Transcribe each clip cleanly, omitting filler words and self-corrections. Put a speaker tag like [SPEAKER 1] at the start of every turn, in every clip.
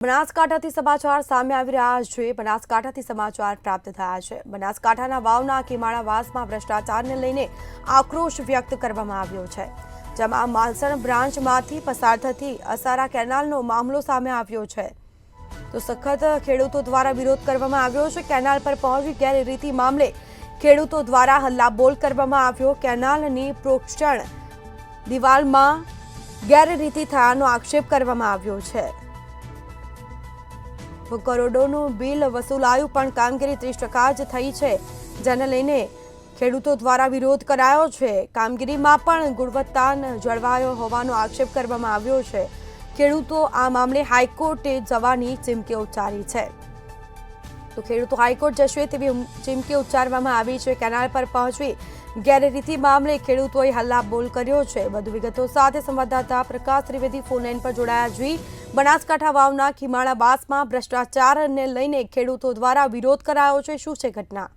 [SPEAKER 1] બનાસકાંઠાથી સમાચાર સામે આવી રહ્યા છે। બનાસકાંઠાથી સમાચાર પ્રાપ્ત થયા છે। બનાસકાંઠાના વાવના કીમાણાવાસમાં ભ્રષ્ટાચારને લઈને આક્રોશ વ્યક્ત કરવામાં આવ્યો છે, જેમાં માલસણ બ્રાન્ચમાંથી પસાર થતી અસારા કેનાલનો મામલો સામે આવ્યો છે। તો સખત ખેડૂતો દ્વારા વિરોધ કરવામાં આવ્યો છે। કેનાલ પર પહોંચી ગેરરીતિ મામલે ખેડૂતો દ્વારા હલ્લાબોલ કરવામાં આવ્યો। કેનાલની પ્રોક્ષણ દિવાલમાં ગેરરીતિ થયાનો આક્ષેપ કરવામાં આવ્યો છે। કરોડોનું બિલ વસૂલાયું પણ કામગીરી 30% જ થઈ છે, જેને લઈને ખેડૂતો દ્વારા વિરોધ કરાયો છે। કામગીરીમાં પણ ગુણવત્તા જળવાયો હોવાનો આક્ષેપ કરવામાં આવ્યો છે। ખેડૂતો આ મામલે હાઈકોર્ટે જવાની ચીમકી ઉચ્ચારી છે। તો ખેડૂતો હાઈકોર્ટ જશે તેવી ચીમકી ઉચ્ચારવામાં આવી છે। કેનાલ પર પહોંચી ગેરરીતિ મામલે ખેડૂતોએ હલ્લાબોલ કર્યો છે। વધુ વિગતો સાથે સંવાદદાતા પ્રકાશ ત્રિવેદી ફોન લાઈન પર જોડાયા છે। બનાસકાંઠા વાવના કીમાણાવાસમાં ભ્રષ્ટાચારને લઈને ખેડૂતો દ્વારા વિરોધ કરાયો છે, શું છે ઘટના?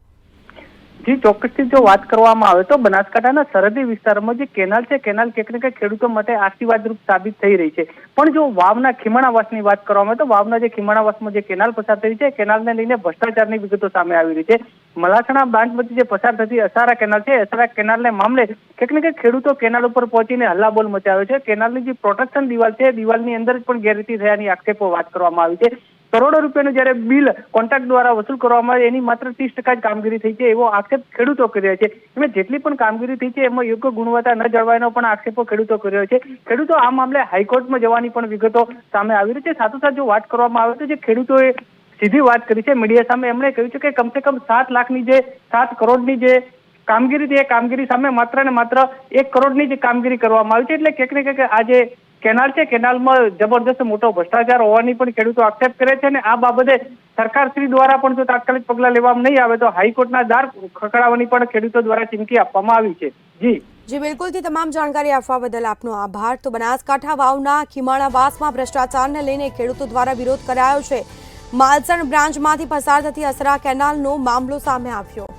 [SPEAKER 2] જી ચોક્કસથી જો વાત કરવામાં આવે તો બનાસકાંઠાના સરહદી વિસ્તારમાં જે કેનાલ છે, કેનાલ ક્યાંક ને ક્યાંક ખેડૂતો માટે આશીર્વાદરૂપ સાબિત થઈ રહી છે। પણ જો વાવના ખીમાણાવાસની વાત કરવામાં આવે તો વાવના જે ખીમાણાવાસમાં જે કેનાલ પસાર થઈ છે, કેનાલને લઈને ભ્રષ્ટાચારની વિગતો સામે આવી રહી છે। મલાસણા બ્રાન્ચમાંથી જે પસાર થતી અસારા કેનાલ છે, અસારા કેનાલને મામલે ક્યાંક ને ક્યાંક ખેડૂતો કેનાલ ઉપર પહોંચીને હલ્લાબોલ મચાવ્યો છે। કેનાલની જે પ્રોટેક્શન દિવાલ છે, દિવાલની અંદર જ પણ ગેરરીતિ થયાની આક્ષેપો વાત કરવામાં આવી છે। કરોડો રૂપિયાનું જ્યારે બિલ કોન્ટ્રાક્ટ દ્વારા વસૂલ કરવામાં આવે એની માત્ર 30% જ કામગીરી થઈ છે, એવો આક્ષેપ ખેડૂતો કરી રહ્યા છે। એમાં જેટલી પણ કામગીરી થઈ છે એમાં યોગ્ય ગુણવત્તા ન જળવાયનો પણ આક્ષેપો ખેડૂતો કરી રહ્યા છે। ખેડૂતો આ મામલે હાઈકોર્ટમાં જવાની પણ વિગતો સામે આવી રહી છે। સાથોસાથ જો વાત કરવામાં આવે તો જે ખેડૂતોએ સીધી વાત કરી છે મીડિયા સામે, એમણે કહ્યું છે કે કમસે કમ 7 કરોડની જે કામગીરી છે એ કામગીરી સામે માત્ર ને માત્ર 1 કરોડની જ કામગીરી કરવામાં આવી છે। એટલે ક્યાંક ને ક્યાંક આ જે કેનાલ છે, કેનાલમાં જબરદસ્ત મોટો ભ્રષ્ટાચાર હોવાની પણ ખેડૂતો આક્ષેપ કરે છે। અને આ બાબતે સરકારશ્રી દ્વારા પણ જો તાત્કાલિક પગલાં લેવામાં નહીં આવે તો હાઈકોર્ટના દ્વાર ખખડાવવાની પણ ખેડૂતો દ્વારા ચીમકી આપવામાં આવી છે।
[SPEAKER 1] જી બિલકુલથી તમામ જાણકારી આપવા બદલ આપનો આભાર। તો બનાસકાંઠા વાવના ખીમાણાવાસમાં ભ્રષ્ટાચારને લઈને ખેડૂતો દ્વારા વિરોધ કરાયો છે। માલસણ બ્રાન્ચમાંથી પસાર થતી અસરા કેનાલનો મામલો સામે આવ્યો।